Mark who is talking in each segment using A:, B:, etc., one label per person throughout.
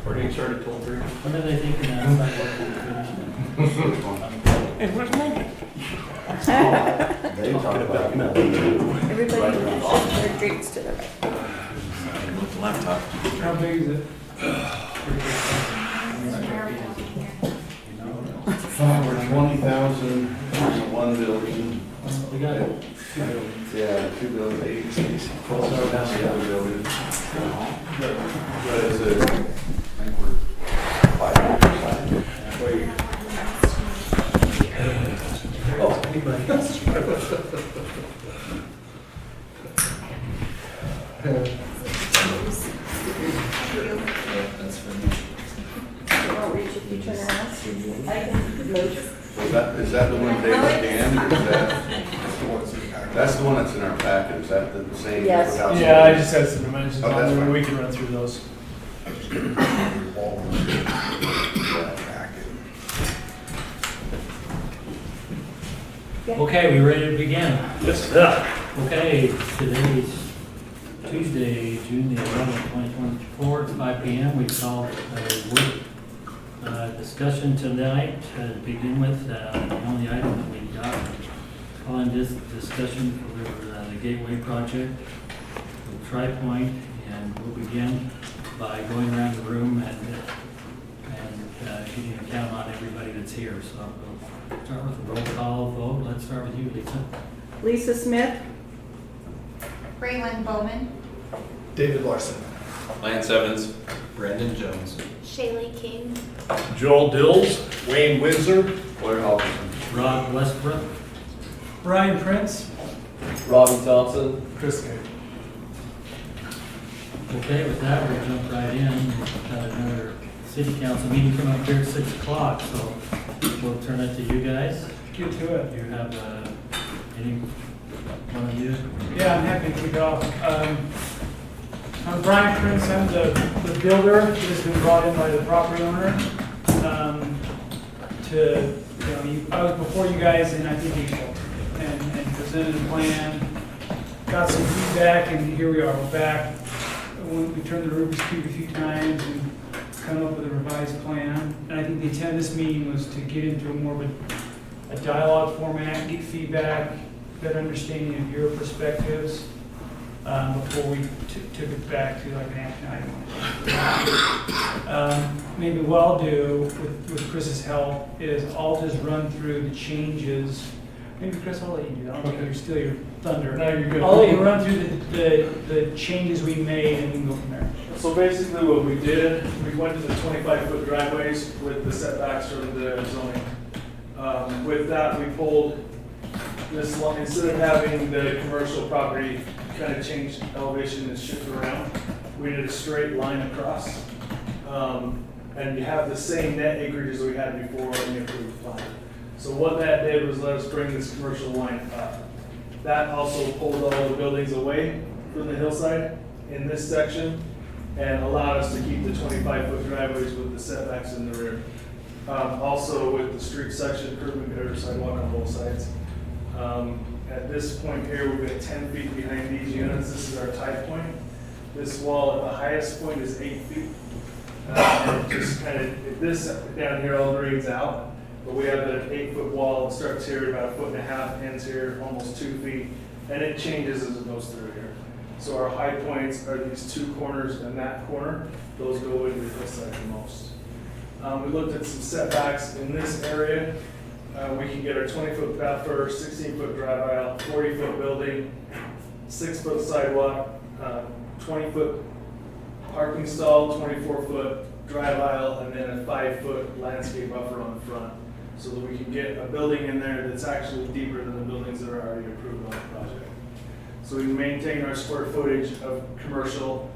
A: Party started till 3.
B: When are they thinking that sidewalk will be finished?
A: Hey, where's Megan?
C: They talk about that.
D: Everybody has their drinks to the right.
A: Laptop.
E: How big is it?
C: Over 20,000 for one building.
B: We got it.
C: Yeah, 2 buildings, 8, 12 down the other building. But it's a, I think we're 5 years behind.
B: Oh, anybody?
D: You won't reach if you turn around. I can move.
C: Is that the one David scanned, or is that? That's the one that's in our packet, is that the same?
D: Yes.
C: without-
E: Yeah, I just had some dimensions
C: Oh,
E: on
C: that's
E: there,
C: fine.
E: we can run through those.
B: Okay, we ready to begin?
A: Yes, sir.
B: Okay, today's Tuesday, June the 11th, 2024, it's 5 p.m. We called a work discussion tonight to begin with. The only item that we got on this discussion for the Gateway project with Tri-Point, and we'll begin by going around the room and getting a count on everybody that's here. So we'll start with a roll call vote. Let's start with you, Lisa.
D: Lisa Smith,
F: Braylon Bowman,
A: David Larson.
G: Lance Evans, Brandon Jones.
F: Shaylee King,
A: Joel Dills. Wayne Windsor.
C: Blair Halverson.
B: Rod Westbrook.
E: Brian Prince?
G: Robin Thompson.
E: Chris Gay.
B: Okay, with that, we'll jump right in. We've got another city council meeting coming up here at 6 o'clock, so we'll turn it to you guys.
E: Get to it.
B: Do you have any one of you?
E: Yeah, I'm happy to kick it off. I'm Brian Prince, I'm the builder that has been brought in by the property owner. I was before you guys in, I think, April, and presented a plan, got some feedback, and here we are, we're back. We turned the Rubik's Cube a few times and come up with a revised plan. And I think the intent of this meeting was to get into more of a dialogue format, get feedback, better understanding of your perspectives before we took it back to like an action item. Maybe what I'll do with Chris's help is I'll just run through the changes. Maybe Chris, I'll let you do that. I don't think you're steal your thunder.
H: No, you're good.
E: I'll let you run through the changes we made and we can go from there.
H: So basically what we did, we went to the 25-foot driveways with the setbacks from the zoning. With that, we pulled this line, instead of having the commercial property kind of change elevation and shift around, we did a straight line across. And you have the same net acreage as we had before in the approved plan. So what that did was let us bring this commercial line up. That also pulled all the buildings away from the hillside in this section and allowed us to keep the 25-foot driveways with the setbacks in the rear. Also with the street section, curb and gutter sidewalk on both sides. At this point here, we've got 10 feet behind these units. This is our tie point. This wall at the highest point is 8 feet. And just kind of, this down here all drains out. But we have an 8-foot wall that starts here about 1.5 feet, ends here almost 2 feet, and it changes as it goes through here. So our high points are these two corners and that corner. Those go into the hillside the most. We looked at some setbacks in this area. We can get our 20-foot buffer, 16-foot drive aisle, 40-foot building, 6-foot sidewalk, 20-foot parking stall, 24-foot drive aisle, and then a 5-foot landscape buffer on the front, so that we can get a building in there that's actually deeper than the buildings that are already approved on the project. So we maintain our square footage of commercial.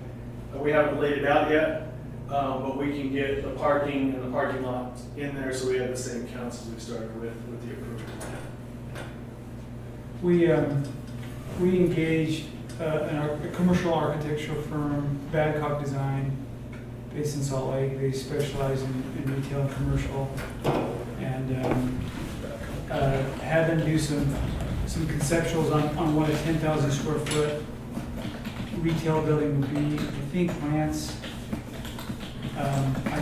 H: We haven't laid it out yet, but we can get the parking and the parking lot in there, so we have the same counts as we started with the approved plan.
E: We engaged a commercial architectural firm, Badcock Design, based in Salt Lake. They specialize in retail and commercial, and had them do some conceptuals on what a 10,000 square foot retail building would be. I think Lance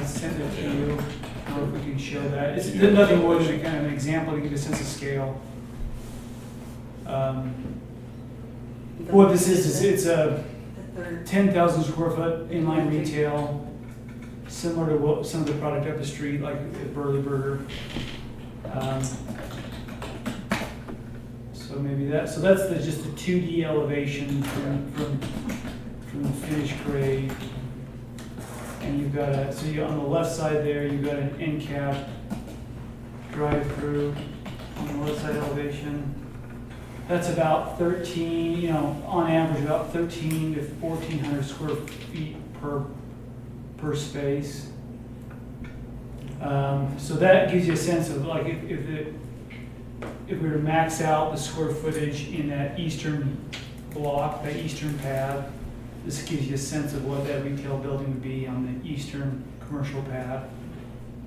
E: sent it to you. I don't know if we can show that. It's nothing more than a kind of an example to give a sense of scale. What this is it's a
D: The third.
E: 10,000 square foot inline retail, similar to what some of the product up the street, like at Burley Burger. So maybe that's just a 2D elevation from the finished grade. And you've got on the left side there, you've got an end cap drive-through on the left side elevation. That's about 13, on average, about 1,300 to 1,400 square feet per space. So that gives you a sense of like if we were to max out the square footage in that eastern block, that eastern pad, this gives you a sense of what that retail building would be on the eastern commercial pad.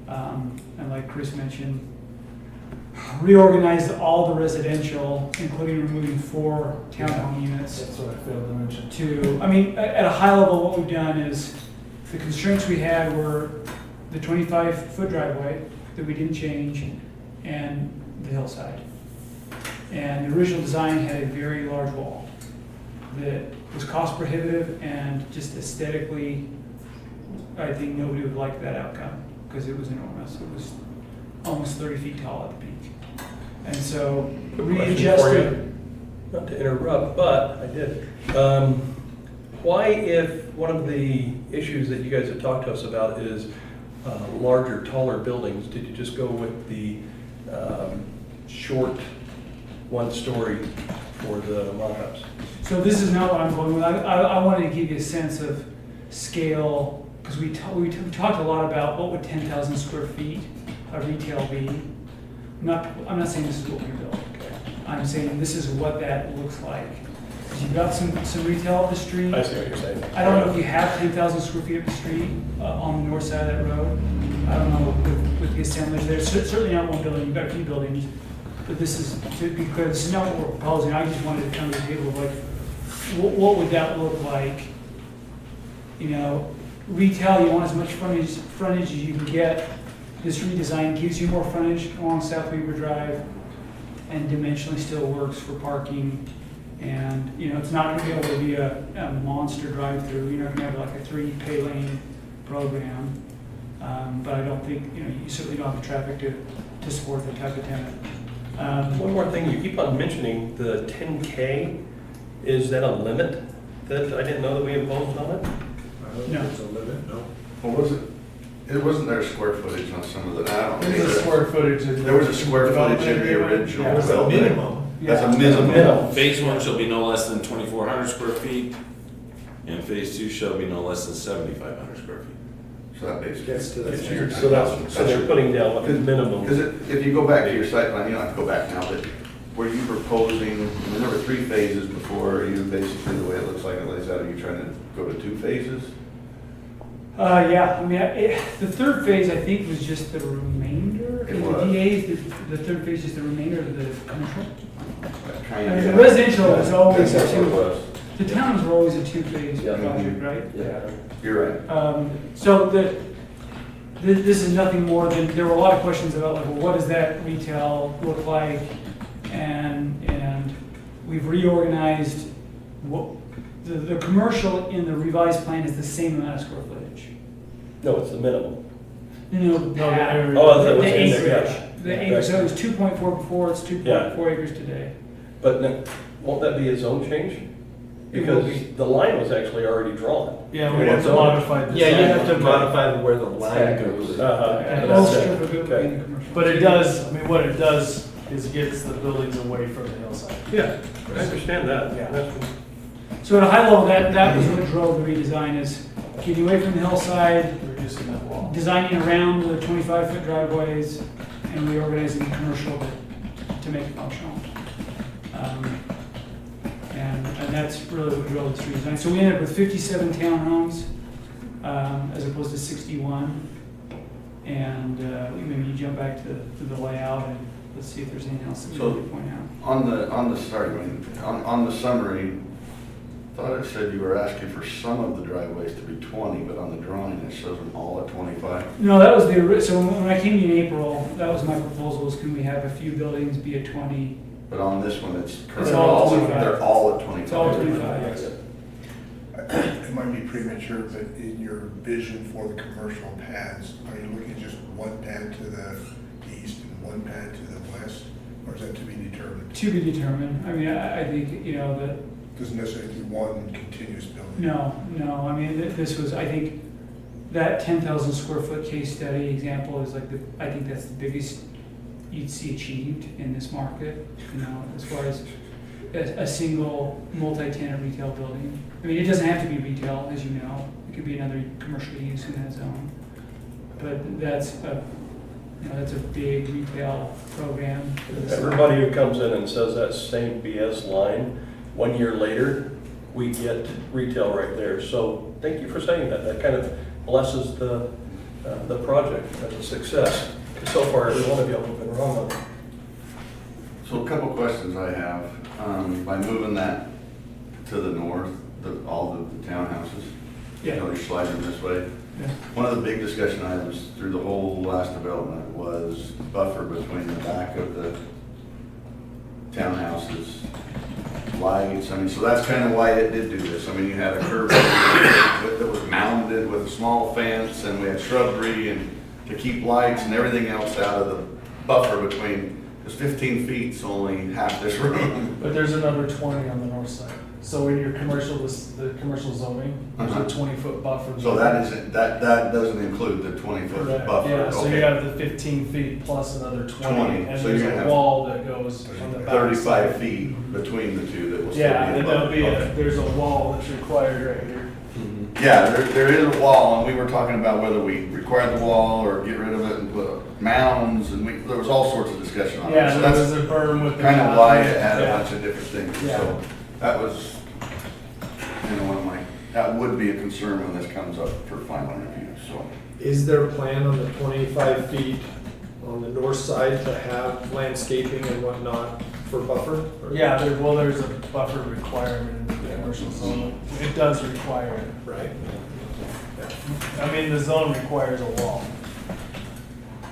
E: And like Chris mentioned, reorganized all the residential, including removing 4 townhome units.
H: That's what I failed to mention.
E: At a high level, what we've done is, the constraints we had were the 25-foot driveway that we didn't change, and the hillside. And the original design had a very large wall that was cost prohibitive and just aesthetically, I think nobody would like that outcome, because it was enormous. It was almost 30 feet tall at the peak. And so readjusted.
F: Not to interrupt, but I did. Why, if one of the issues that you guys have talked to us about is larger, taller buildings, did you just go with the short one-story for the mock-ups?
E: So this is not what I'm going with. I wanted to give you a sense of scale, because we talked a lot about what would 10,000 square feet of retail be. I'm not saying this is what we built. I'm saying this is what that looks like. Because you've got some retail up the street.
F: I see what you're saying.
E: I don't know if you have 10,000 square feet up the street on the north side of that road. I don't know with the assemblage there. Certainly not one building. You've got a few buildings. But this is, to be clear, this is not what we're proposing. I just wanted to come to the table of like, what would that look like? Retail, you want as much frontage as you can get. This redesign gives you more frontage along South Weaver Drive and dimensionally still works for parking. And, it's not going to be able to be a monster drive-through. You're not going to have like a 3 pay lane program. But I don't think, you certainly don't have the traffic to support that type of tenant.
F: One more thing, you keep on mentioning the 10K. Is that a limit that I didn't know that we imposed on it?
E: No.
A: There's a limit, no.
C: What was it? It wasn't there square footage on some of the, I don't
H: There's a
C: think.
H: square footage.
C: There was a square footage in the original.
H: Yeah,
A: That's a
C: building.
A: minimum.
C: That's a
E: Yeah.
C: minimum.
F: Minimum.
I: Phase 1 shall be no less than 2,400 square feet, and phase 2 shall be no less than 7,500 square feet.
C: So that basically.
A: Gets to the
C: gets you your
F: So that's,
C: 10,000.
F: so they're putting down what the minimum.
C: Because if you go back to your site plan, you don't have to go back now, but were you proposing, there were 3 phases before, you basically, the way it looks like it lays out, are you trying to go to 2 phases?
E: Yeah, the third phase, I think, was just the remainder.
C: It
E: In the
C: was.
E: DAs, the third phase is the remainder of the commercial.
C: The
E: The residential was always
C: That's
E: a
C: what it
E: 2.
C: was.
E: The towns were always a 2-phase
F: Yeah.
E: project, right?
F: Yeah.
C: You're right.
E: So this is nothing more than, there were a lot of questions about like, well, what does that retail look like? And we've reorganized what, the commercial in the revised plan is the same amount of square footage.
F: No, it's the minimum.
E: No, the pad.
F: Oh, that's
E: The
F: what's in there,
E: acreage.
F: yeah.
E: The acreage, so it was 2.4 before, it's 2.4 acres today.
F: But won't that be a zone change?
E: It will
F: Because
E: be.
F: the line was actually already drawn.
H: Yeah, we have to modify the.
A: Yeah, you have to
H: sign.
A: modify where the line goes.
E: And
F: That's
E: most
F: it.
E: strip of it would be
F: Okay.
E: in the commercial.
H: But it does, what it does is gets the buildings away from the hillside.
F: Yeah, I understand that.
H: Yeah.
F: That's-
E: So at a high level, that was what drove the redesign, is getting away from the hillside,
H: Reducing that wall.
E: designing around the 25-foot driveways, and reorganizing the commercial to make it functional. And that's really what drove this redesign. So we ended up with 57 townhomes as opposed to 61. And maybe you jump back to the layout and let's see if there's anything else that we
C: So-
E: need to point out.
C: On the summary, thought it said you were asking for some of the driveways to be 20, but on the drawing it shows them all at 25.
E: No, that was so when I came in April, that was my proposal, was can we have a few buildings be at 20?
C: But on this one, it's currently
E: all 25.
C: they're all at 25.
E: It's all 25, yes.
J: It might be premature, but in your vision for the commercial pads, are you looking at just one pad to the east and one pad to the west? Or is that to be determined?
E: To be determined. I mean, I think, you know, that,
J: Doesn't necessarily be one continuous building.
E: no, I mean, this was, I think, that 10,000 square foot case study example is like, I think that's the biggest you'd see achieved in this market, you know, as far as a single multi-tenant retail building. I mean, it doesn't have to be retail, as you know, it could be another commercial use in that zone. But that's that's a big retail program. for the city.
F: Everybody who comes in and says that same BS line, 1 year later, we get retail right there. So thank you for saying that. That kind of blesses the project as a success. So far, every one of y'all have been wrong on it.
C: So a couple questions I have. By moving that to the north, all the townhouses,
E: Yeah.
C: you're sliding this way.
E: Yeah.
C: One of the big discussion items through the whole last development was buffer between the back of the townhouses, lights. I mean, so that's kind of why it did do this. I mean, you had a curb that was mounded with a small fence, and we had shrubbery and to keep lights and everything else out of the buffer between. Because 15 feet's only half this room.
H: But there's another 20 on the north side. So in your commercial, the commercial zoning, there's a 20-foot buffer.
C: So that isn't, that doesn't include the 20-foot
H: Correct.
C: buffer.
H: Yeah, so you
C: Okay.
H: have the 15 feet plus another 20.
C: 20,
H: And
C: so
H: there's
C: you're gonna
H: a
C: have
H: wall that goes on the back.
C: 35 feet between the two that will still be
H: Yeah, and there'll
C: above.
H: be
C: Okay.
H: there's a wall that's required right here.
C: Yeah, there is a wall, and we were talking about whether we required the wall or get rid of it and put mounds, and there was all sorts of discussion on that.
H: Yeah,
C: So
H: there
C: that's
H: was a berm with the.
C: kind of why it had a
H: Yeah.
C: bunch of different things.
H: Yeah.
C: So that was, one of my, that would be a concern when this comes up for final review, so.
A: Is there a plan on the 25 feet on the north side to have landscaping and whatnot for buffer? Or-
H: Yeah, there's a buffer requirement in the commercial zone. It does require it.
A: Right?
H: I mean, the zone requires a wall.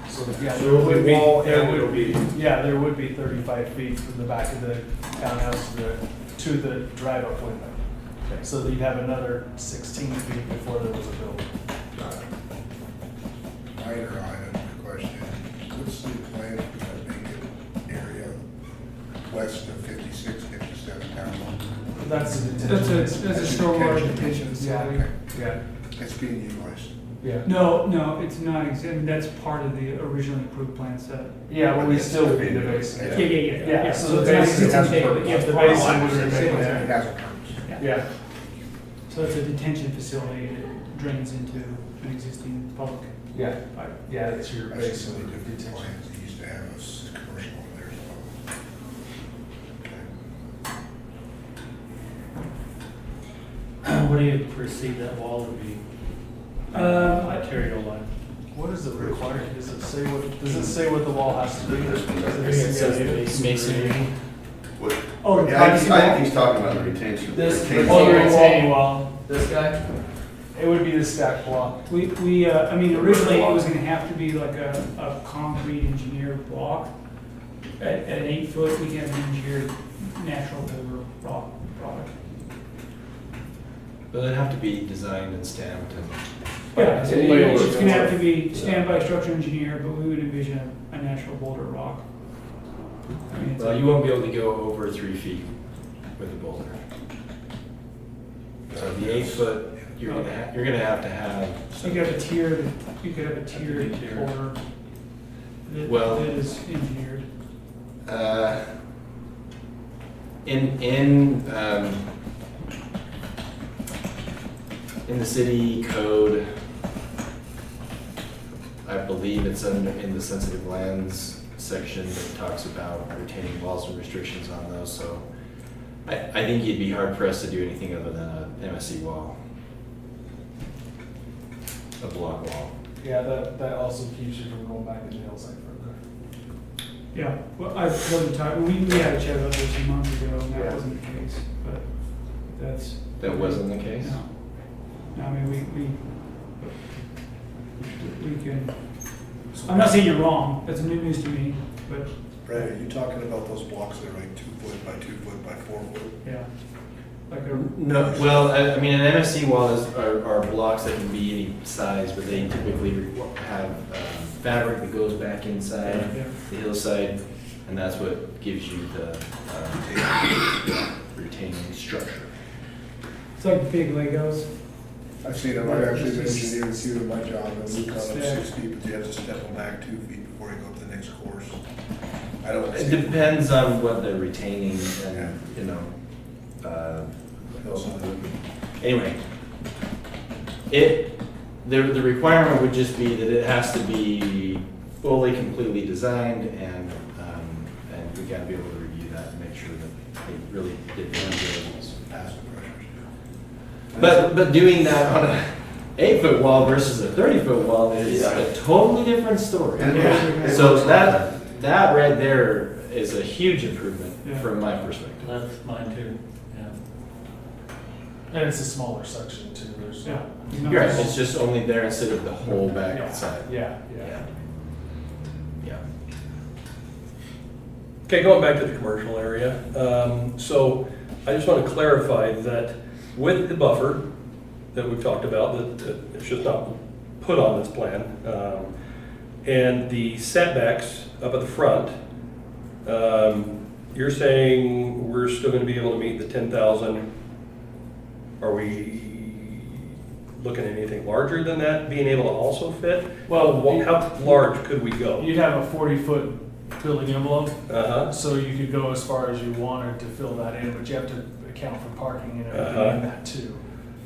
H: So, yeah,
A: So
H: there
A: it'll
H: would
A: be
H: be,
A: wall
H: there
A: and it'll
H: would
A: be-
H: yeah, there would be 35 feet from the back of the townhouse to the drive-up window. So that you'd have another 16 feet before there was a building.
J: Minor item question, what's the plan for that vacant area west of 56, 57 down?
H: That's a detention.
E: That's a stormwater detention facility.
J: Okay.
H: Yeah,
J: It's being utilized.
H: yeah.
E: No, it's not, I mean, that's part of the originally approved plan set.
H: Yeah, but we still would be the basin.
E: Yeah.
H: So the
E: it's not
H: basin
E: existing
H: has
E: today,
H: a
E: but
H: purpose.
E: yeah,
H: The
E: part of
H: basin
E: it.
H: would remain
J: It
H: there.
J: has a purpose.
H: Yeah.
E: So it's a detention facility that drains into an existing public.
H: Yeah, yeah, that's your
J: That's
H: basin.
J: some of the different
H: detention.
J: plans they used to have us commercial in there as well. Okay.
B: What do you perceive that wall to be? Arterial line.
H: What is it required? Does it say what the wall has to be?
C: This one doesn't.
H: Does
A: I think it says
H: masonry?
C: What-
E: Oh,
C: Yeah, I think he's talking about the retention.
A: This-
C: retention
H: Oh, the
C: wall.
H: retaining wall.
A: This guy?
H: It would be the stack block.
E: I mean, originally it was gonna have to be like a concrete engineered block. At an 8 foot, we have an engineered natural boulder rock product.
G: But it'd have to be designed and stamped and.
E: Yeah, so
H: Layout.
E: it's gonna have to be standby structural engineer, but we would envision a natural boulder rock. I mean, it's
G: Well, you won't be able to go over 3 feet with a boulder. So the 8 foot, you're gonna have to have.
E: You could have a tiered,
G: tiered.
E: boulder
G: Well-
E: that is engineered.
G: In the city code, I believe it's in the sensitive lands section that talks about retaining walls and restrictions on those, so I think you'd be hard pressed to do anything other than a MSC wall. A block wall.
H: Yeah, that also keeps you from going back to jail site further.
E: Yeah, well, I wasn't talking, we had a chat about this a month ago, and
H: Yeah.
E: that wasn't the case, but that's,
G: That wasn't the case?
E: No, I mean, we can, I'm not saying you're wrong, that's new news to me, but,
J: Brad, are you talking about those blocks that are like 2 foot by 2 foot by 4 foot?
E: yeah. Like a,
G: No, well, I mean, an MFC wall are blocks that can be any size, but they typically have fabric that goes back inside
E: yeah.
G: the hillside, and that's what gives you the retaining structure.
E: It's like big Legos.
J: I've seen them, I've actually been engineering a few in my job, and we've gone up 6 feet, but you have to step them back 2 feet before you go up the next course. I don't.
G: It depends on what they're retaining and, you know, anyway. The requirement would just be that it has to be fully, completely designed, and we gotta be able to review that and make sure that they really did the diligence.
J: Pass the pressures.
G: But doing that on a 8-foot wall versus a 30-foot wall is a totally different story.
C: Yeah.
G: So that right there is a huge improvement
E: Yeah.
G: from my perspective.
B: That's mine too, yeah.
H: And it's a smaller section too, there's.
E: Yeah.
G: You're right, it's just only there instead of the whole back
H: Yeah.
G: side.
H: Yeah,
G: Yeah.
F: Okay, going back to the commercial area, so I just want to clarify that with the buffer that we've talked about, that it's just not put on this plan, and the setbacks up at the front, you're saying we're still going to be able to meet the 10,000? Are we looking at anything larger than that, being able to also fit?
H: Well,
F: How large could we go?
H: You'd have a 40-foot building envelope,
F: Uh-huh.
H: so you could go as far as you wanted to fill that in, but you have to account for parking and everything
F: Uh-huh.
H: in that too.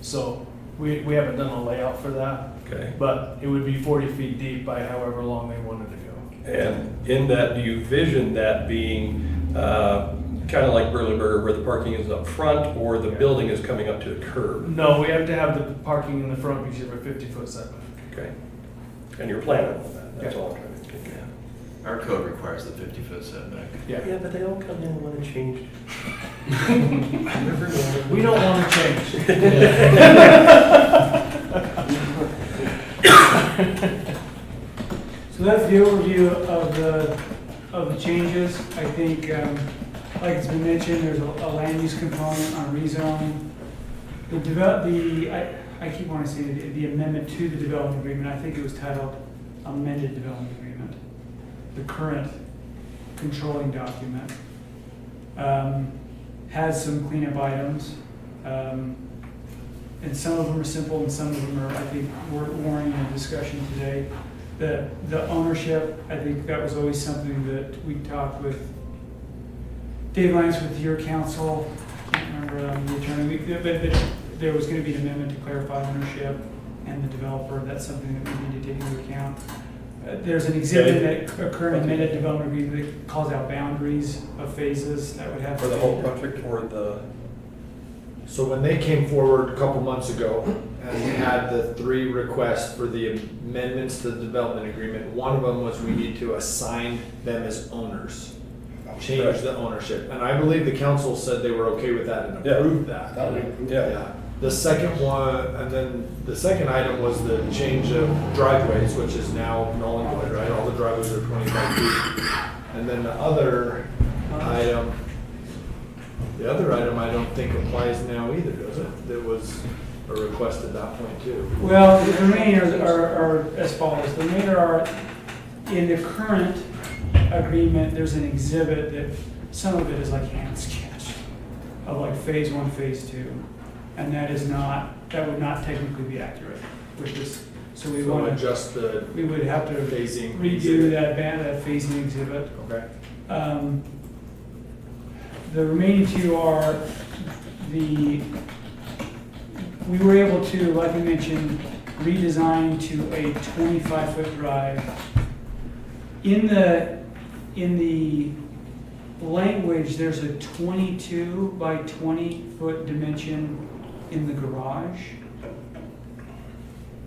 H: So we haven't done a layout for that,
F: Okay.
H: but it would be 40 feet deep by however long they wanted to go.
F: And in that, do you vision that being kind of like Burleyburger, where the parking is up front, or the building is coming up to the curb?
H: No, we have to have the parking in the front because you have a 50-foot setback.
F: Okay. And you're planning on that, that's all I'm trying to get at.
G: Our code requires the 50-foot setback.
H: Yeah.
F: Yeah, but they all come in and want to change.
H: We don't want to change.
E: So that's the overview of the changes. I think, like it's been mentioned, there's a land use component on rezone. I keep wanting to say the amendment to the development agreement, I think it was titled amended development agreement. The current controlling document has some cleanup items. And some of them are simple and some of them are, I think, warranting a discussion today. The ownership, I think that was always something that we talked with Dave Lyons with your counsel, I can't remember the attorney, but there was going to be an amendment to clarify ownership and the developer. That's something that we need to take into account. There's an exhibit that a current amended development agreement that calls out boundaries of phases that would have to
F: For the
E: be-
F: whole project or the?
A: So when they came forward a couple months ago and we had the 3 requests for the amendments to the development agreement, one of them was we need to assign them as owners, change the ownership. And I believe the council said they were okay with that and
F: Yeah.
A: approved that.
J: That would improve.
A: Yeah. The second one, and then the second item was the change of driveways, which is now null and void, right? All the driveways are 25 feet. And then the other item I don't think applies now either, does it? There was a request at that point too.
E: Well, the remaining are as follows. The remainder are, in the current agreement, there's an exhibit that, some of it is like hand sketch of like phase 1, phase 2. And that would not technically be accurate with this. So we
A: So
E: want to,
A: adjust the
E: we would have to
A: phasing.
E: redo
A: exhibit.
E: that phasing exhibit.
A: Okay.
E: The remaining 2 are we were able to, like I mentioned, redesign to a 25-foot drive. In the language, there's a 22 by 20 foot dimension in the garage.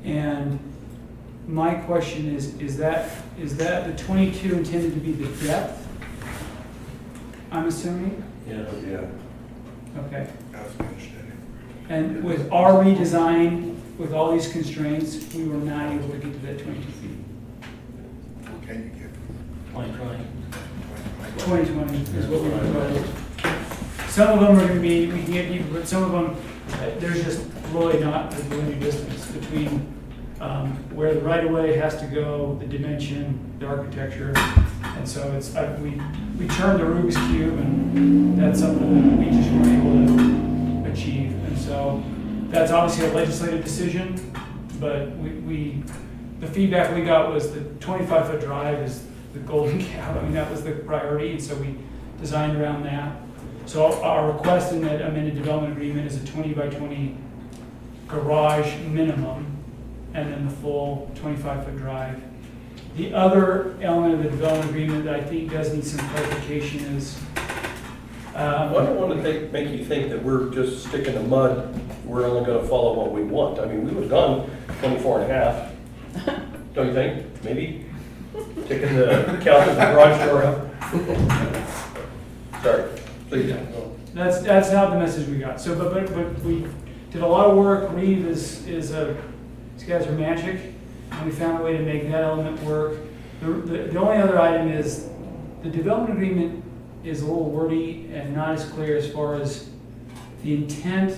E: And my question is that the 22 intended to be the depth? I'm assuming?
B: Yeah.
C: Yeah.
E: Okay.
J: That's my understanding.
E: And with our redesign, with all these constraints, we were not able to get to that 22 feet.
J: What can you get?
B: 2020.
E: 2020 is what we proposed. Some of them are gonna be, we can get deeper, but some of them, there's just really not the linear distance between where the right-of-way has to go, the dimension, the architecture. And so it's, we turned the Rubik's Cube, and that's something that we just weren't able to achieve. And so that's obviously a legislative decision, but the feedback we got was the 25-foot drive is the golden cap. I mean, that was the priority, and so we designed around that. So our request in that amended development agreement is a 20 by 20 garage minimum, and then the full 25-foot drive. The other element of the development agreement that I think does need some clarification is,
F: I don't want to make you think that we're just sticking the mud, we're only going to follow what we want. I mean, we would have gone 24 and a half, don't you think? Maybe? Taking the count of the garage door up? Sorry, please.
E: that's not the message we got. So, but we did a lot of work. Reeve is these guys are magic, and we found a way to make that element work. The only other item is the development agreement is a little wordy and not as clear as far as the intent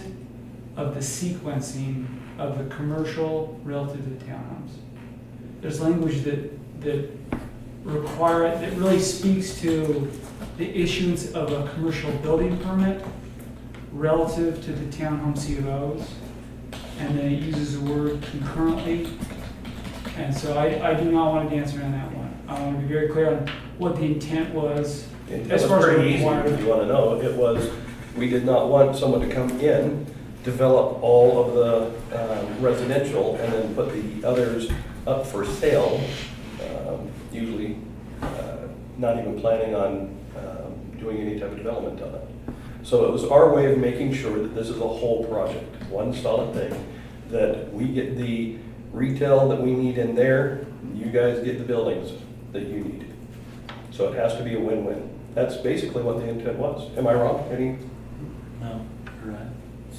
E: of the sequencing of the commercial relative to the townhomes. There's language that require it, that really speaks to the issuance of a commercial building permit relative to the townhome COs, and then it uses the word concurrently. And so I do not want to dance around that one. I want to be very clear on what the intent was.
F: It
E: As
F: was
E: far as
F: pretty easy,
E: required.
F: if you want to know. It was, we did not want someone to come in, develop all of the residential, and then put the others up for sale, usually not even planning on doing any type of development on it. So it was our way of making sure that this is a whole project, one solid thing, that we get the retail that we need in there, you guys get the buildings that you need. So it has to be a win-win. That's basically what the intent was. Am I wrong? Any?
B: No, you're right.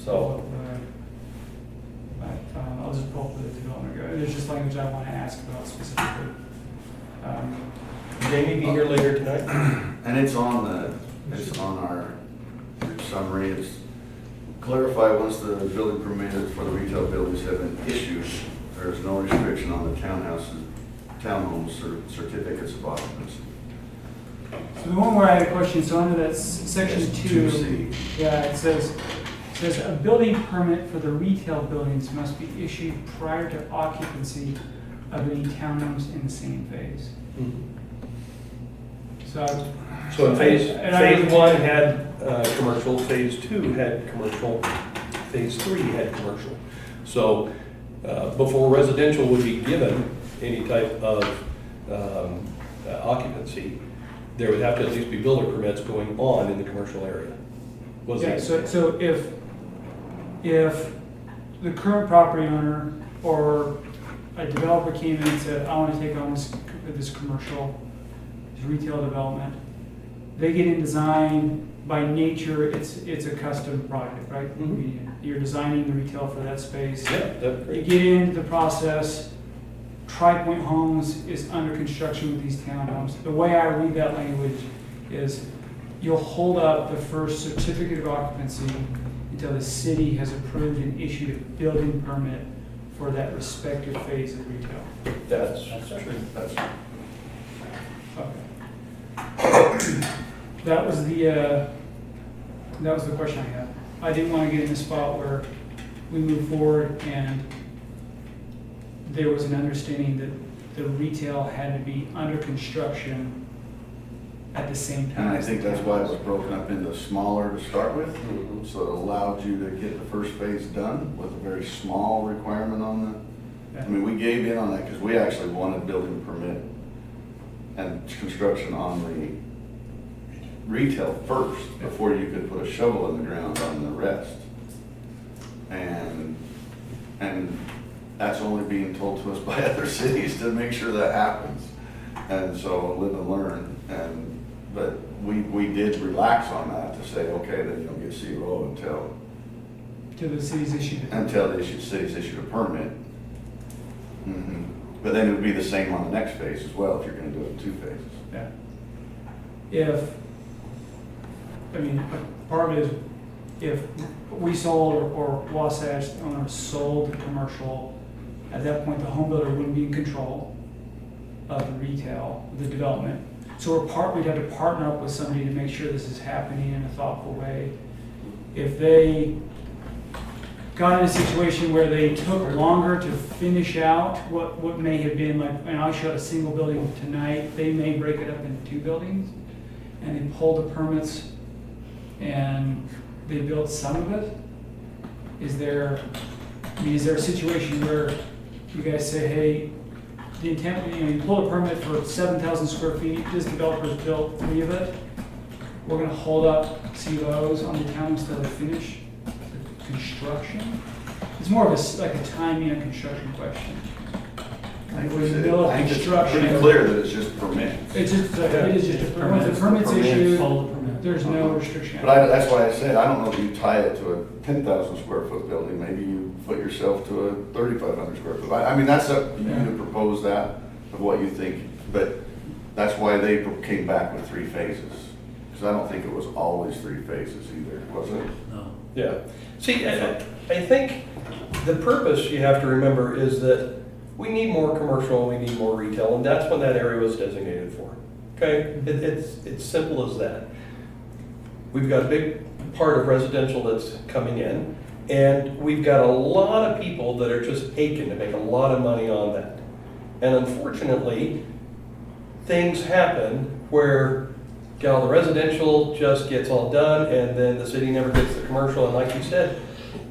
F: So,
E: I'll just pull up the development agreement. There's just language I want to ask about specifically.
F: Jamie be here later tonight?
C: And it's on our summary, it's clarify once the building permit for the retail buildings have been issued, there's no restriction on the townhomes certificates of occupancy.
E: So the one where I had a question, so under that section
C: Yes,
E: 2,
C: 2C.
E: yeah, it says a building permit for the retail buildings must be issued prior to occupancy of any townhomes in the same phase.
F: So phase
E: and I-
F: 1 had commercial, phase 2 had commercial, phase 3 had commercial. So before residential would be given any type of occupancy, there would have to at least be builder permits going on in the commercial area. Was
E: Yeah,
F: it?
E: so if the current property owner or a developer came in and said, I want to take on this commercial, this retail development, they get in design, by nature, it's a custom project, right?
F: Mhm.
E: You're designing the retail for that space.
F: Yeah, that's
E: You
F: great.
E: get into the process, Tri-Point Homes is under construction with these townhomes. The way I read that language is you'll hold up the first certificate of occupancy until the city has approved and issued a building permit for that respective phase of retail.
F: That's
B: true.
C: That's
E: Okay. That was the question I had. I didn't want to get in a spot where we move forward and there was an understanding that the retail had to be under construction at the same time.
C: And I think that's why it was broken up into smaller to start with,
F: Mhm.
C: so it allowed you to get the first phase done with a very small requirement on
E: Yeah.
C: I mean, we gave in on that because we actually wanted building permit and construction on the retail first, before you could put a shovel in the ground on the rest. And that's only being told to us by other cities to make sure that happens. And so live and learn. But we did relax on that to say, okay, then you don't get CO until
E: till the city's issued it.
C: Until the city's issued a permit. Mhm. But then it would be the same on the next phase as well, if you're gonna do it in 2 phases.
E: Yeah. Part of it is, if we sold or Wasatch owner sold the commercial, at that point, the home builder wouldn't be in control of the retail, the development. So we'd have to partner up with somebody to make sure this is happening in a thoughtful way. If they got in a situation where they took longer to finish out what may have been like, and I showed a single building tonight, they may break it up into 2 buildings, and they pulled the permits and they built some of it. Is there a situation where you guys say, hey, the intent, you pull a permit for 7,000 square feet, this developer's built 3 of it, we're gonna hold up COs on the town until they finish the construction? It's more of like a timing and construction question. Like we're in the middle of
C: I think it's
E: construction.
C: pretty clear that it's just permits.
E: It's just, it is just, once the permit's issued, there's no restriction.
C: But that's why I said, I don't know if you tie it to a 10,000 square foot building, maybe you put yourself to a 3,500 square foot. I mean, that's up to you to propose that, of what you think, but that's why they came back with 3 phases. Because I don't think it was always 3 phases either, was it?
B: No.
F: Yeah. See, I think the purpose you have to remember is that we need more commercial, we need more retail, and that's what that area was designated for. Okay? It's simple as that. We've got a big part of residential that's coming in, and we've got a lot of people that are just aching to make a lot of money on that. And unfortunately, things happen where the residential just gets all done, and then the city never gets the commercial, and like you said,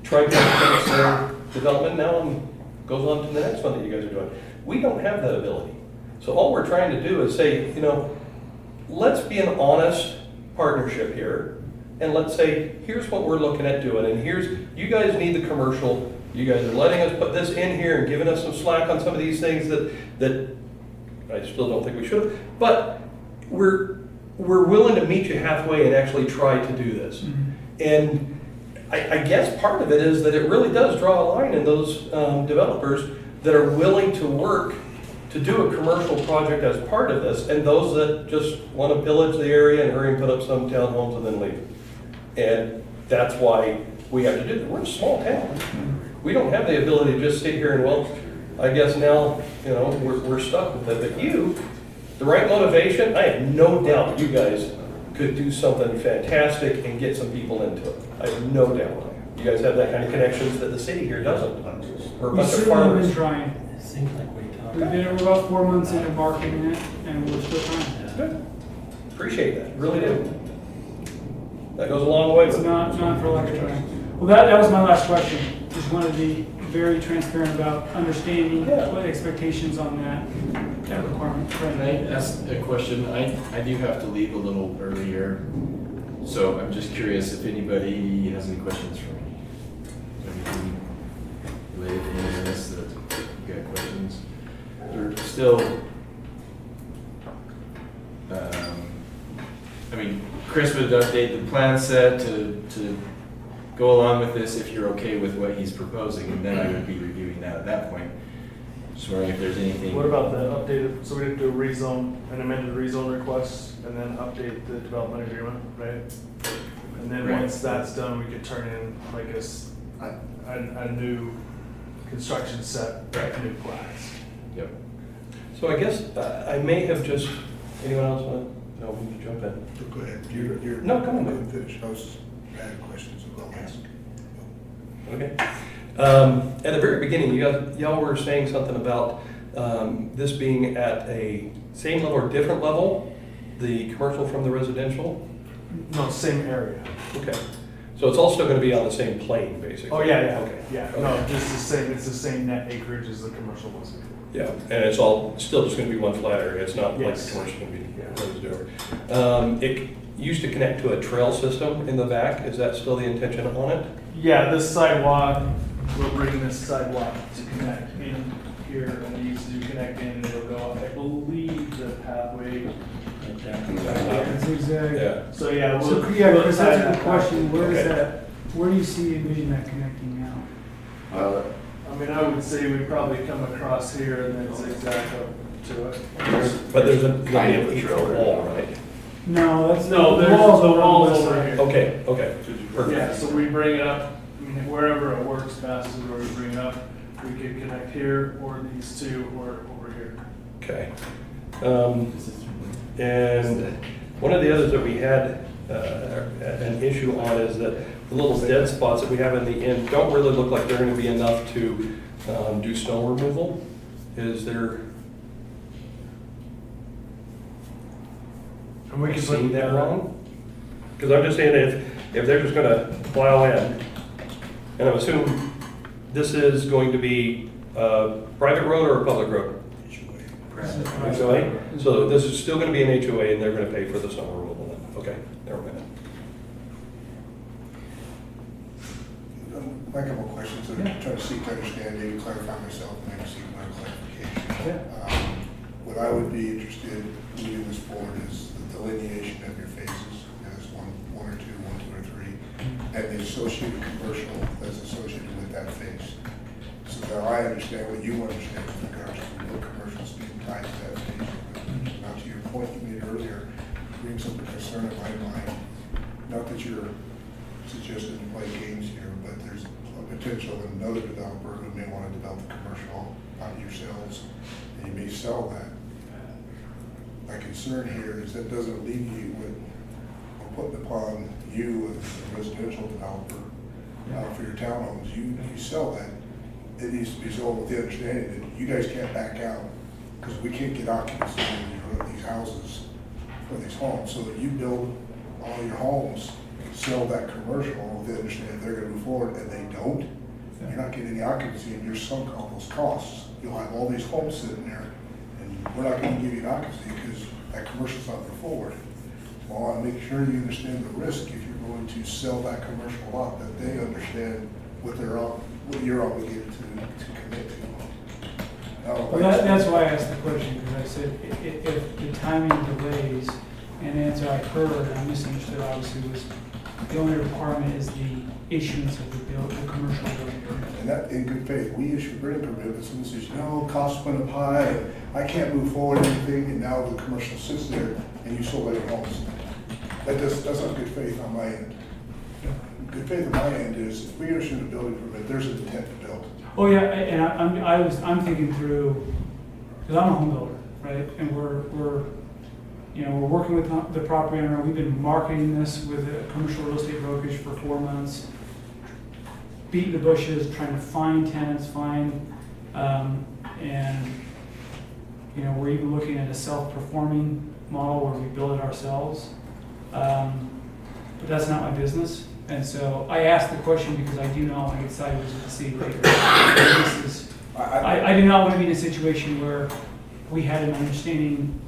F: Tri-County takes their development now and goes on to the next one that you guys are doing. We don't have that ability. So all we're trying to do is say, let's be an honest partnership here, and let's say, here's what we're looking at doing, and you guys need the commercial, you guys are letting us put this in here and giving us some slack on some of these things that I still don't think we should, but we're willing to meet you halfway and actually try to do this.
E: Mhm.
F: And I guess part of it is that it really does draw a line in those developers that are willing to work to do a commercial project as part of this, and those that just want to pillage the area and hurry and put up some townhomes and then leave. And that's why we have to do it. We're a small town. We don't have the ability to just sit here and, well, I guess now, we're stuck with it. But the right motivation, I have no doubt you guys could do something fantastic and get some people into it. I have no doubt. You guys have that kind of connections that the city here doesn't. We're a
E: We
F: bunch of
E: certainly have
F: farmers.
E: been trying.
B: It seems like we talked.
E: We're about 4 months into marketing it, and we're still trying.
F: Good. Appreciate that, really do. That goes a long way.
E: It's not for lack of trying. Well, that was my last question. Just wanted to be very transparent about understanding
F: Yeah.
E: what expectations on that requirement.
G: Can I ask a question? I do have to leave a little earlier, so I'm just curious if anybody has any questions for me. Anything related to any of this that you got questions? We're still, Chris would update the plan set to go along with this if you're okay with what he's proposing, and then I would be reviewing that at that point. Just wondering if there's anything.
H: What about the updated, so we have to do a rezone, an amended rezone request, and then update the development agreement, right? And then
G: Right.
H: once that's done, we could turn in like a new construction set,
G: Right.
H: new plans.
G: Yep.
F: So I guess I may have just, anyone else want to, no, we can jump in.
J: Go ahead. You're.
F: No, come on,
J: Go
F: man.
J: and finish. I had questions as well.
F: Okay. At the very beginning, y'all were saying something about this being at a same level or different level, the commercial from the residential?
H: No, same area.
F: Okay. So it's all still going to be on the same plane, basically?
H: Oh, yeah,
F: Okay.
H: yeah, no, just it's the same net acreage as the commercial was before.
F: Yeah, and it's all, still just going to be one flat area, it's not like
H: Yes.
F: the commercial going to be
H: Yeah.
F: closed over. It used to connect to a trail system in the back, is that still the intention on it?
H: Yeah, this sidewalk, we're bringing this sidewalk to connect in here, and we used to connect in, and it'll go, I believe, the pathway.
E: Zigzag.
F: Yeah.
H: So, yeah,
E: So,
H: we'll.
E: yeah,
H: we'll
E: Chris,
H: tie
E: that's a
H: that
E: good question. Where does
F: Okay.
E: that Where do you see envision that connecting now?
H: I mean, I would say we probably come across here and then zigzag up to it.
F: But there's a,
C: Kind of a
F: there's
C: trail
F: a
C: there.
F: wall, right?
E: No, that's, the
H: No, there's
E: walls
H: the
E: over on
H: walls
E: the west
H: over
E: side.
H: here.
F: Okay, okay. Perfect.
H: Yeah, so we bring it up, I mean, wherever it works best is where we bring it up. We could connect here, or these two, or over here.
F: Okay. And one of the others that we had an issue on is that the little dead spots that we have in the end don't really look like they're gonna be enough to do snow removal. Is there,
A: And we can
F: seeing
A: put
F: that wrong? Because I'm just saying if they're just gonna plow in, and I'm assuming this is going to be a private road or a public road? HOA? So this is still gonna be an HOA and they're gonna pay for the snow removal then? Okay, never mind.
J: My couple of questions that I'm trying to seek to understand, maybe clarify myself, and maybe seek more clarification. What I would be interested in moving this forward is the delineation of your phases, as one or two or three, and the associated commercial that's associated with that phase. So that I understand what you understand with regards to what commercial's being tied to that phase. Now, to your point you made earlier, brings up a concern in my mind, not that you're suggesting to play games here, but there's a potential that another developer who may want to develop a commercial on yourselves, and you may sell that. My concern here is that doesn't leave you with, or putting upon you as a residential developer for your townhomes. You sell that, it needs to be sold with the understanding that you guys can't back out, because we can't get occupancy in these houses for these homes. So that you build all your homes, sell that commercial with the understanding they're gonna move forward, and they don't, you're not getting any occupancy, and you're sunk all those costs. You'll have all these homes sitting there, and we're not gonna give you an occupancy because that commercial's not moving forward. Well, I wanna make sure you understand the risk if you're going to sell that commercial lot, that they understand what you're obligated to commit to. Now,
E: Well, that's why I asked the question, because I said, if the timing delays, and the answer I heard, I misunderstood obviously, was the only requirement is the issuance of the commercial building permit.
J: And that, in good faith, we issue a building permit, but someone says, no, costs went up high, I can't move forward with anything, and now the commercial sits there, and you sold your homes. That's not good faith on my end. Good faith on my end is, if we issue a building permit, there's an intent to build.
E: Oh, yeah, and I'm thinking through, because I'm a home builder, right? And we're working with the property owner. We've been marketing this with a commercial real estate brokerage for 4 months. Beating the bushes, trying to find tenants, and we're even looking at a self-performing model where we build it ourselves. But that's not my business. And so I asked the question because I do not want to get sideways with the city later. I do not want to be in a situation where we had an understanding,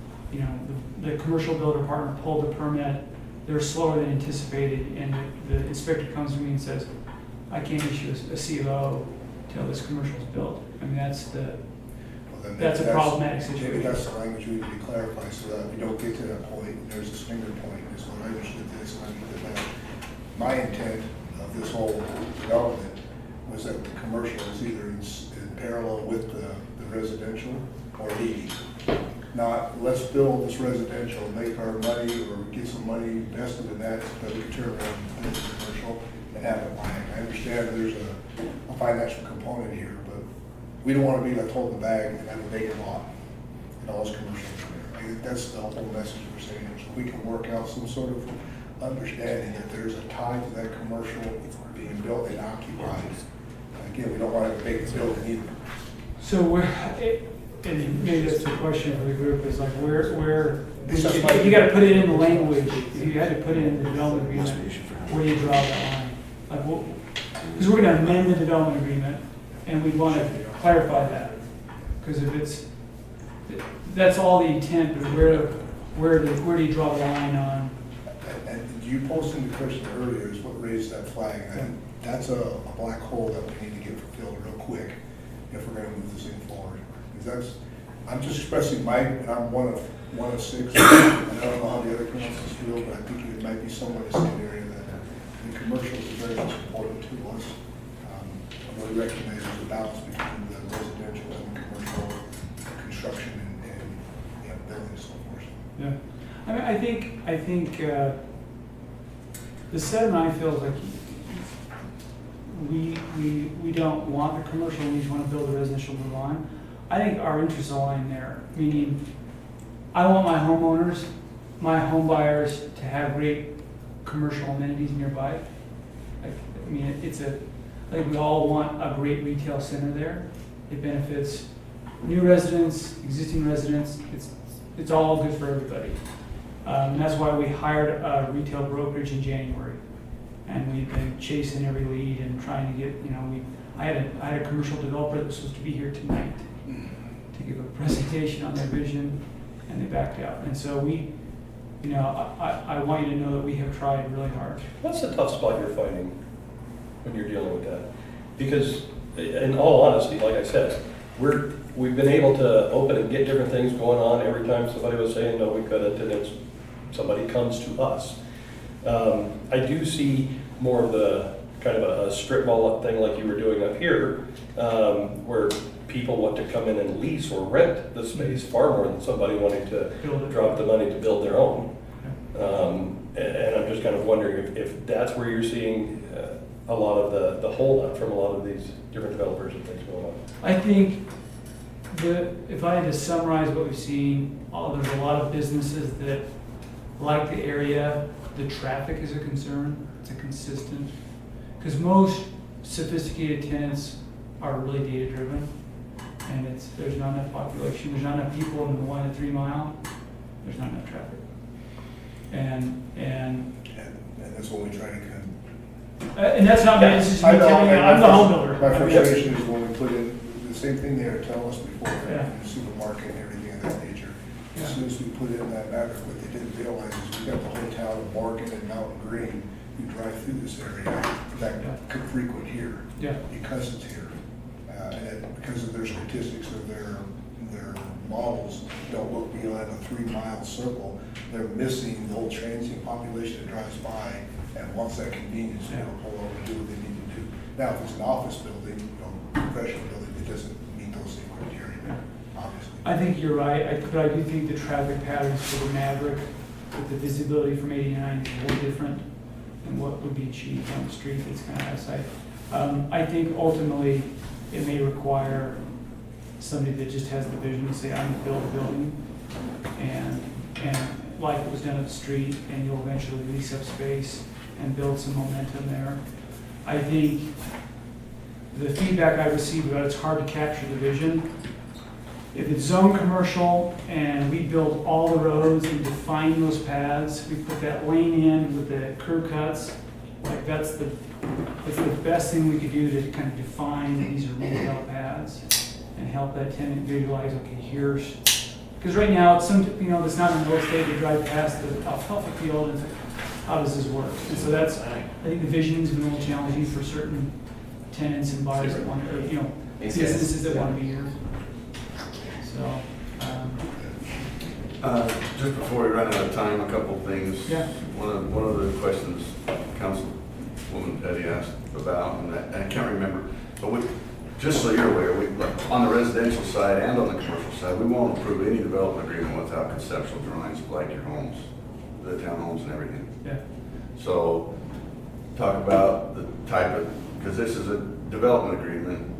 E: the commercial builder partner pulled the permit, they're slower than anticipated, and the inspector comes to me and says, I can't issue a CFO till this commercial is built. I mean, that's a problematic
J: Maybe
E: situation.
J: that's the language we need to clarify so that we don't get to that point, and there's this finger point, is what I understood this, and I need that. My intent of this whole development was that the commercial is either in parallel with the residential or leading. Not, let's build this residential, make our money, or get some money invested in that, that we can turn around and build the commercial and have it lying. I understand there's a financial component here, but we don't want to be like holding the bag and have a vacant lot and all this commercial. I think that's the whole message we're saying. So we can work out some sort of understanding that there's a tie to that commercial being built and occupied. Again, we don't want to have a vacant building either.
E: So and maybe that's the question for the group, is like where, if you gotta put it in the language, if you had to put it in the development agreement, where do you draw that line? Like, because we're gonna amend the development agreement, and we want to clarify that. Because if that's all the intent, but where do you draw the line on?
J: And you posting the question earlier is what raised that flag. And that's a black hole that we need to get fulfilled real quick if we're gonna move this thing forward. Because I'm just expressing and I'm one of 6. And I don't know how the other councils feel, but I think it might be somewhere in the same area that we could commercial is very much important to us. And we recognize there's a balance between the residential and the commercial construction and building and so forth.
E: Yeah, I mean, I think the sentiment I feel is like we don't want the commercial, we just want to build a residential, move on. I think our interests align there, meaning I want my homeowners, my home buyers to have great commercial amenities nearby. I mean, I think we all want a great retail center there. It benefits new residents, existing residents, it's all good for everybody. And that's why we hired a retail brokerage in January. And we've been chasing every lead and trying to get, I had a commercial developer that was supposed to be here tonight to give a presentation on their vision, and they backed out. And so I want you to know that we have tried really hard.
F: What's the tough spot you're finding when you're dealing with that? Because in all honesty, like I said, we've been able to open and get different things going on every time somebody was saying, no, we couldn't, and somebody comes to us. I do see more of the kind of a strip mall thing like you were doing up here, where people want to come in and lease or rent the space far more than somebody wanting to drop the money to build their own. And I'm just kind of wondering if that's where you're seeing a lot of the holdup from a lot of these different developers and things going on.
E: I think if I had to summarize what we've seen, there's a lot of businesses that like the area. The traffic is a concern. It's a consistent, because most sophisticated tenants are really data driven, and there's not enough population. There's not enough people in the 1 to 3 mile. There's not enough traffic, and
J: that's what we try to kind
E: and that's not me. It's just me
J: I know,
E: telling you.
J: and
E: I'm the home builder.
J: My frustration is when we put in the same thing they were telling us before,
E: Yeah.
J: in the supermarket and everything of that nature.
E: Yeah.
J: As soon as we put in that matter, what they didn't realize is we got the whole town of Morgan and Mountain Green who drive through this area that could frequent here.
E: Yeah.
J: Because it's here. Because of their statistics of their models don't look beyond a 3-mile circle, they're missing the whole transient population that drives by and wants that convenience to be able to pull over and do what they need to do. Now, if it's an office building, professional building, it doesn't meet those same criteria, obviously.
E: I think you're right, but I do think the traffic patterns for the Maverick with the visibility from 89 is a little different than what would be achieved on the street that's kind of outside. I think ultimately it may require somebody that just has the vision to say, I'm going to build a building, and like it was done at the street, and you'll eventually lease up space and build some momentum there. I think the feedback I received about it's hard to capture the vision. If it's zone commercial and we build all the roads and define those paths, we put that lane in with the curb cuts, like that's the best thing we could do to kind of define these are retail paths and help that tenant visualize, okay, here's, because right now it's that's not in real estate, they drive past the alfalfa field and it's like, how does this work? And so I think the vision's been a little challenging for certain tenants and buyers that want to, businesses that want to be here. So,
C: Just before we run out of time, a couple things.
E: Yeah.
C: One of the questions Councilwoman Petty asked about, and I can't remember, but just so you're aware, on the residential side and on the commercial side, we won't approve any development agreement without conceptual drawings like your homes, the townhomes and everything.
E: yeah.
C: So talk about the type of, because this is a development agreement,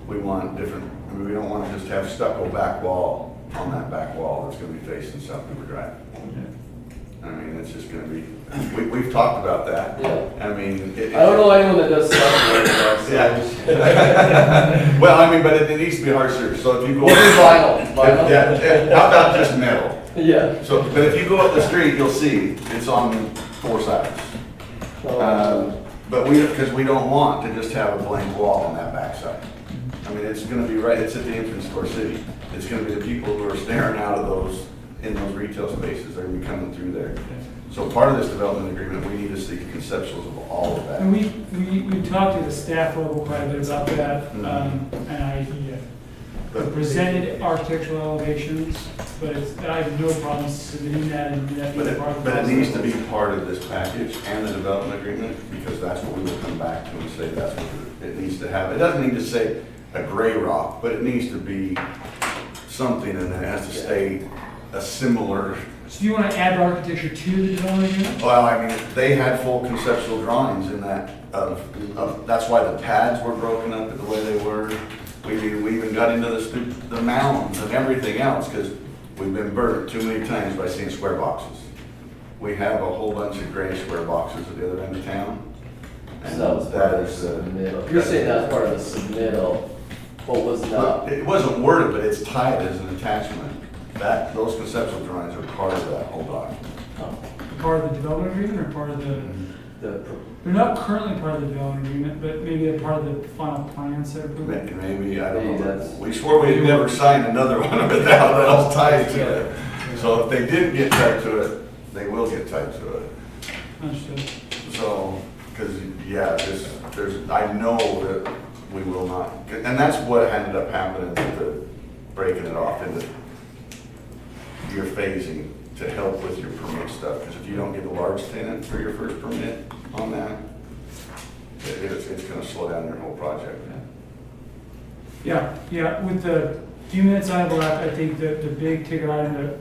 C: we want different, we don't want to just have stucco back wall on that back wall that's going to be facing South River Drive. I mean, it's just going to be, we've talked about that.
G: Yeah.
C: I mean.
G: I don't know anyone that does stuff like
C: Yeah. Well, I mean, but it needs to be harsher, so if you go.
G: Vinyl.
C: Yeah, how about just metal?
G: Yeah.
C: So, but if you go up the street, you'll see it's on 4 sides. But because we don't want to just have a blank wall on that backside. I mean, it's gonna be right, it's at the entrance to our city. It's gonna be the people who are staring out of in those retail spaces, they're gonna be coming through there. So part of this development agreement, we need to see conceptuals of all of that.
E: And we talked to the staff level quite a bit about that, and presented architectural elevations, but it's, I have no problem submitting that and that being part of the
C: But it
E: process.
C: needs to be part of this package and the development agreement, because that's what we will come back to and say that's what it needs to have. It doesn't need to say a gray rock, but it needs to be something, and then it has to stay a similar,
E: So do you want to add architecture to the development agreement?
C: well, I mean, they had full conceptual drawings in that, that's why the pads were broken up the way they were. We even got into the mounds and everything else, because we've been burnt too many times by seeing square boxes. We have a whole bunch of gray square boxes at the other end of town. And
K: So that was part
C: that
K: of
C: is,
K: the submittal. You're saying that's part of the submittal, what was not?
C: it wasn't worded, but it's tied as an attachment. Those conceptual drawings are part of that whole document.
E: Part of the development agreement or part of the, they're not currently part of the development agreement, but maybe they're part of the final plans that are approved.
C: Maybe, I don't
K: Maybe
C: know.
K: that's-
C: We swore we'd never sign another one without it all tied to it. So if they didn't get tied to it, they will get tied to it.
E: Understood.
C: So, because, yeah, I know that we will not, and that's what ended up happening with the breaking it off into your phasing to help with your permit stuff. Because if you don't get a large tenant for your first permit on that, it's gonna slow down your whole project.
E: Yeah, with the few minutes I have left, I think that the big ticket item that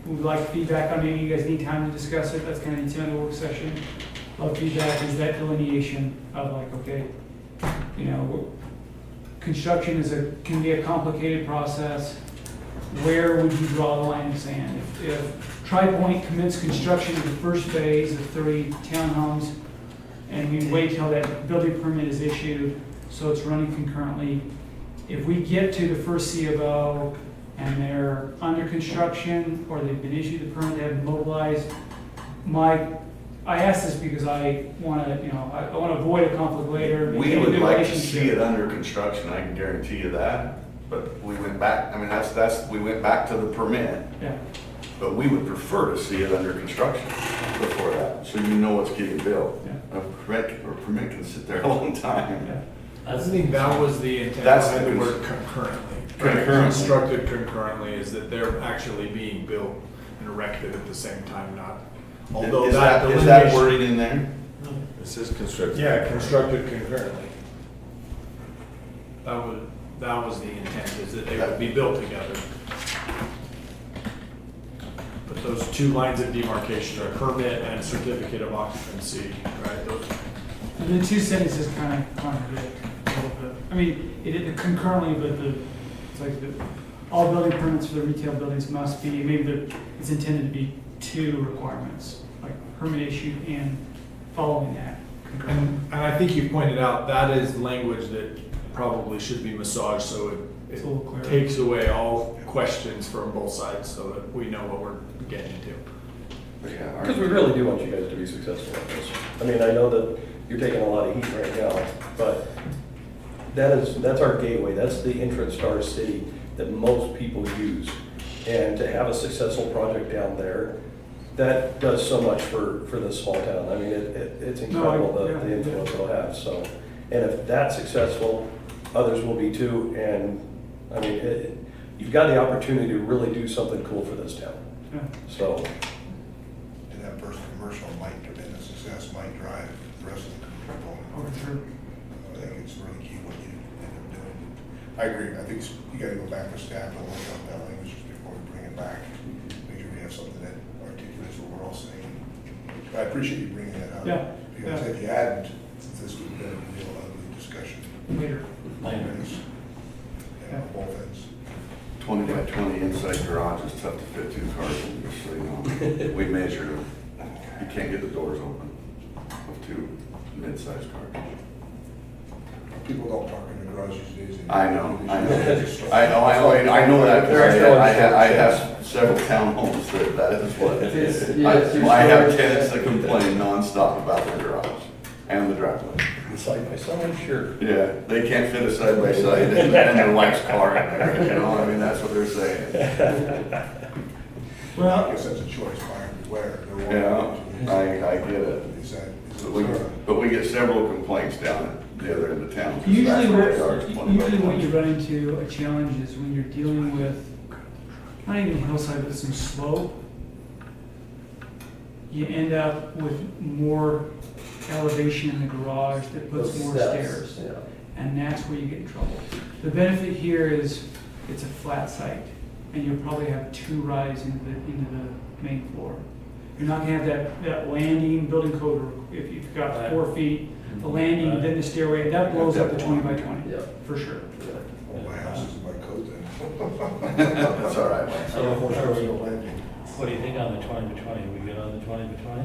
E: we'd like feedback on, maybe you guys need time to discuss it, that's kind of the intent of the work session. Love feedback is that delineation of like, okay, you know, construction can be a complicated process. Where would you draw the line in the sand? If Tri-Point commits construction of the first phase of 3 townhomes, and we wait till that building permit is issued, so it's running concurrently. If we get to the first C of O and they're under construction, or they've been issued the permit, they haven't mobilized, I ask this because I want to, I want to avoid a conflict later.
C: We
E: maintain a
C: would
E: good
C: like to
E: relationship.
C: see it under construction, I can guarantee you that. But we went back, I mean, we went back to the permit,
E: Yeah,
C: but we would prefer to see it under construction before that, so you know it's getting built.
E: Yeah.
C: A permit can sit there a long time.
E: yeah.
A: I think that was the intent
C: That's
A: behind
C: the
A: the
C: cons-
A: word concurrently.
C: Concurrently.
A: Constructed concurrently is that they're actually being built and erected at the same time, not, although
C: Is
A: that
C: is that
A: delineation.
C: worded in there?
I: It says constructed.
A: Yeah, constructed concurrently. That was the intent, is that they would be built together. But those two lines of demarcation are permit and certificate of occupancy, right? Those,
E: And the two sentences kind of contradict a little bit. I mean, it concurrently, but it's like all building permits for the retail buildings must be, it's intended to be 2 requirements, like permit issued and following that.
A: and I think you pointed out, that is language that probably should be massaged, so
E: It's
A: it
E: a little clearer.
A: takes away all questions from both sides, so that we know what we're getting into.
F: Because we really do want you guys to be successful at this. I mean, I know that you're taking a lot of heat right now, but that's our gateway, that's the entrance to our city that most people use. And to have a successful project down there, that does so much for this small town. I mean, it's incredible the influence it'll have, so. And if that's successful, others will be too, and, I mean, you've got the opportunity to really do something cool for this town,
E: Yeah.
F: so.
J: And that first commercial might have been a success, might drive the rest of the commercial.
E: Oh, for sure.
J: I think it's really key what you end up doing. I agree, I think you gotta go back to staff and work out that language just before we bring it back. Make sure we have something that articulates what we're all saying. I appreciate you bringing that up.
E: Yeah,
J: Because
E: yeah.
J: if you hadn't, this would have been a real ugly discussion.
E: Later.
J: Yeah, both ends.
C: 20 by 20 inside garage is tough to fit 2 cars in, just so you know. We measured them. You can't get the doors open of 2 mid-sized cars.
J: People don't park in the garage these days.
C: I know. I know that, because I have several townhomes that is what it is. I have tenants that complain nonstop about their garage and the driveway.
F: Side by side, sure.
C: Yeah, they can't fit a side by side and their wife's car in there, you know, I mean, that's what they're saying.
E: Well,
J: I guess that's a choice, buyer beware.
C: Yeah, I get it.
J: Is that
C: But we get several complaints down the other end of town. 'cause
E: Usually,
C: that's where they are,
E: what,
C: it's 20 by
E: usually what
C: 20.
E: you run into a challenge is when you're dealing with, not even hillside, but some slope, you end up with more elevation in the garage that puts
K: Those
E: more
K: steps,
E: stairs.
K: yeah.
E: And that's where you get in trouble. The benefit here is it's a flat site, and you'll probably have 2 rides into the main floor. You're not gonna have that landing, building code, if you've got 4 feet, the landing, then the stairway, that blows up to 20 by 20,
K: Yeah.
E: for sure.
J: Well, my house is in my code then.
C: That's all right, Mike.
B: So what do you think on the 20 by 20? We good on the 20 by 20?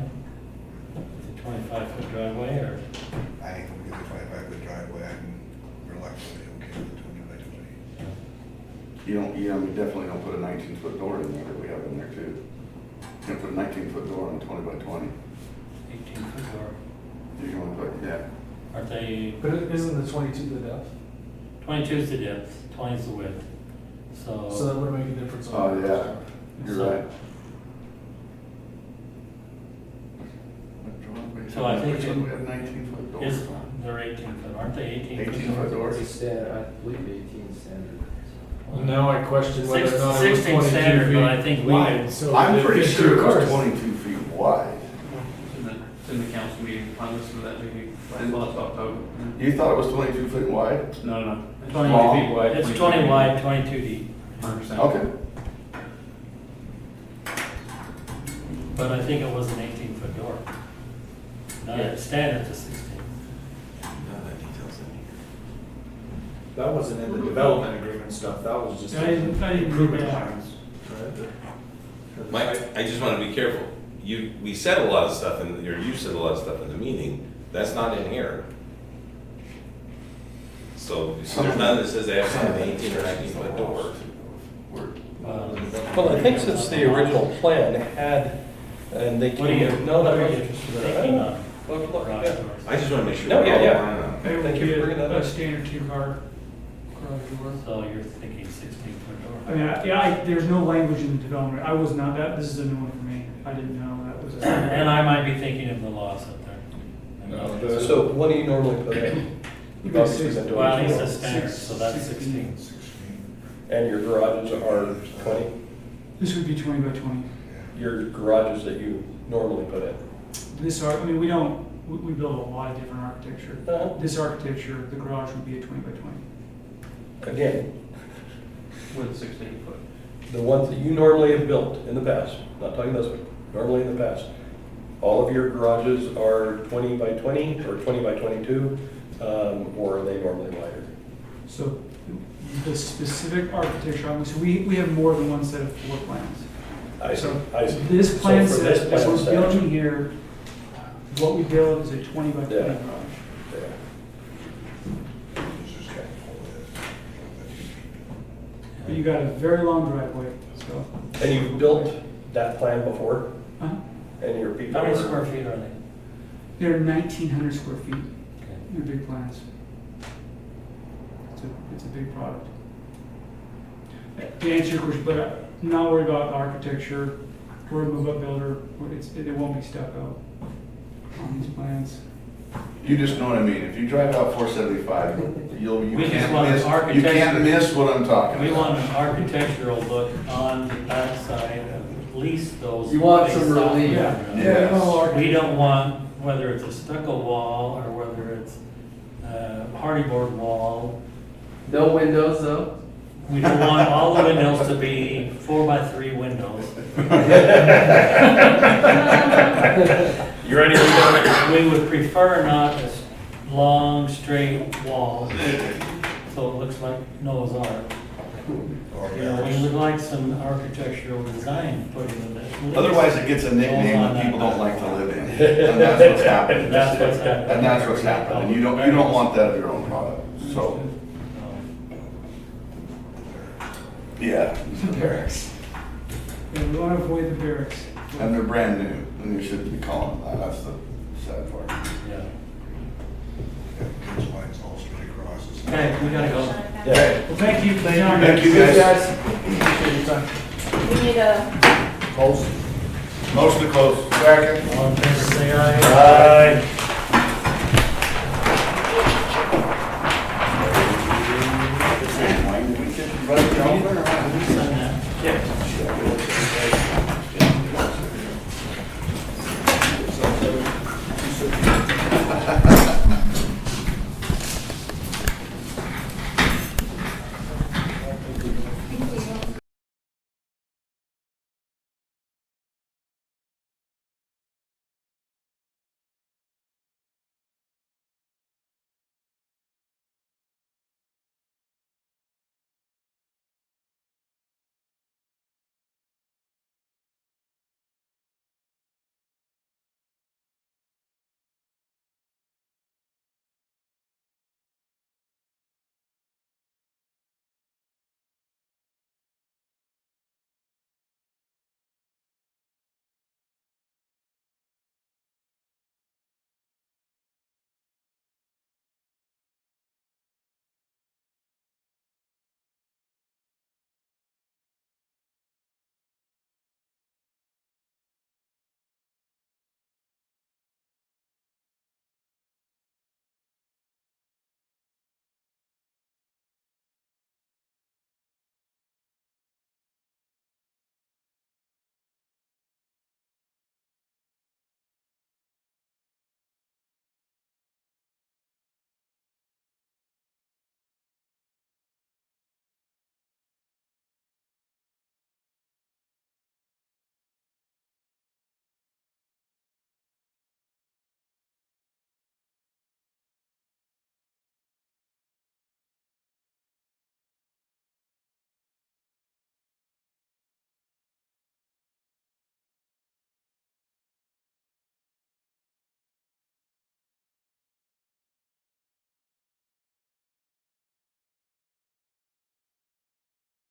B: The 25-foot driveway, or?
J: I ain't gonna get the 25-foot driveway, I'm reluctantly okay with the 20 by 20.
C: We definitely don't put a 19-foot door in there that we have in there too. You can put a 19-foot door on a 20 by 20.
B: 18-foot door.
C: You can only put, yeah.
B: Aren't they,
H: But isn't the 22 the depth?
B: 22 is the depth, 20 is the width.
H: So
B: So,
H: that would make a difference.
C: Oh, yeah, you're right.
B: So I think
C: Which
B: it-
C: one we have 19-foot doors
B: is,
C: on?
B: they're 18-foot, aren't they 18-foot?
C: 18-foot doors?
K: It's a standard, I believe 18 standard.
A: Now I question whether or not it was
B: 16
A: 22
B: standard, but I
A: feet
B: think we-
A: wide, so
C: I'm
A: it
C: pretty
A: fits
C: sure
A: your
C: it was
A: cars.
C: 22 feet wide.
L: In the council meeting, I listened to that meeting, I thought about,
C: You thought it was 22 feet wide?
L: no.
B: 20
C: Long.
L: feet wide.
B: It's 20 wide, 22 deep,
L: 100%.
C: Okay.
B: but I think it was an 18-foot door. Standard to 16.
I: No, that detail's in here.
A: That wasn't in the development agreement stuff, that was just
E: I didn't
A: improvement
E: read that.
A: plans. right?
I: Mike, I just want to be careful. We said a lot of stuff, or you said a lot of stuff in the meeting, that's not in here. So there's none that says they have to have an 18 or 19 foot door.
F: Well, I think since the original plan had, and they
B: What do you,
F: came, no,
B: what
F: no,
B: are you thinking on?
F: Look,
B: garage
F: yeah.
B: doors?
I: I just want to make sure.
F: No,
I: we're
F: yeah,
I: all
F: yeah.
I: aligned on it.
E: It would
F: Thank you
E: be
F: for bringing that
E: a
F: up.
E: standard 2-car garage door.
B: So you're thinking 16-foot door?
E: I mean, there's no language in the development. I was not, this is a new one for me. I didn't know that was a.
B: And I might be thinking of the laws up there.
F: So what do you normally put in?
E: You go 6.
B: Well, at least a standard, so that's 16.
J: 16.
F: And your garages are 20?
E: This would be 20 by 20.
F: Your garages that you normally put in?
E: We build a lot of different architecture.
F: Uh-huh.
E: This architecture, the garage would be a 20 by 20.
F: Again,
L: With 16 foot.
F: the ones that you normally have built in the past, not talking this one, normally in the past, all of your garages are 20 by 20 or 20 by 22, or are they normally wider?
E: So the specific architecture, so we have more than one set of floor plans.
F: I see,
E: So
F: I see.
E: this plan
F: So for
E: set,
F: this
E: as
F: plan
E: we're
F: set-
E: building here, what we build is a 20 by 20
F: Yeah.
E: garage.
F: Yeah.
J: It's just kind of pull this.
E: But you got a very long driveway, so.
F: And you've built that plan before,
E: uh
F: and your people
B: How many
F: are-
B: square feet are they?
E: They're 1,900 square feet.
B: Okay.
E: They're big plans. It's a big product. To answer your question, but I'm not worried about the architecture. We're a move-up builder. It won't be stucco on these plans.
C: You just know what I mean. If you drive out 475, you
B: We just
C: can't
B: want
C: miss, you
B: architecture.
C: can't miss what I'm talking
B: We
C: about.
B: want an architectural look on the backside of at least those.
K: You want
B: big
K: some
B: south
K: relief.
B: windows.
C: Yes.
B: We don't want, whether it's a stucco wall or whether it's a hardy board wall,
K: No windows though?
B: we don't want all the windows to be 4x3 windows.
F: You ready to go?
B: We would prefer not a long, straight wall, so it looks like Noah's Ark. You know, we would like some architectural design put in it.
C: Otherwise, it gets a nickname that people don't like to live in. And that's what's happening.
B: That's what's happening.
C: And that's what's happening. You don't want that of your own product. So, yeah, the barracks.
E: Yeah, we want to avoid the barracks.
C: And they're brand new, and you shouldn't be calling them that. That's the sad part.
B: Yeah.
J: Those lines all straight across.
B: Okay, we gotta go.
F: Yeah.
E: Well, thank you. Thank
C: Thank you, guys.
A: Appreciate your time.
D: We need a
C: Motion to close. Second.
B: All in favor, say aye.
C: Aye.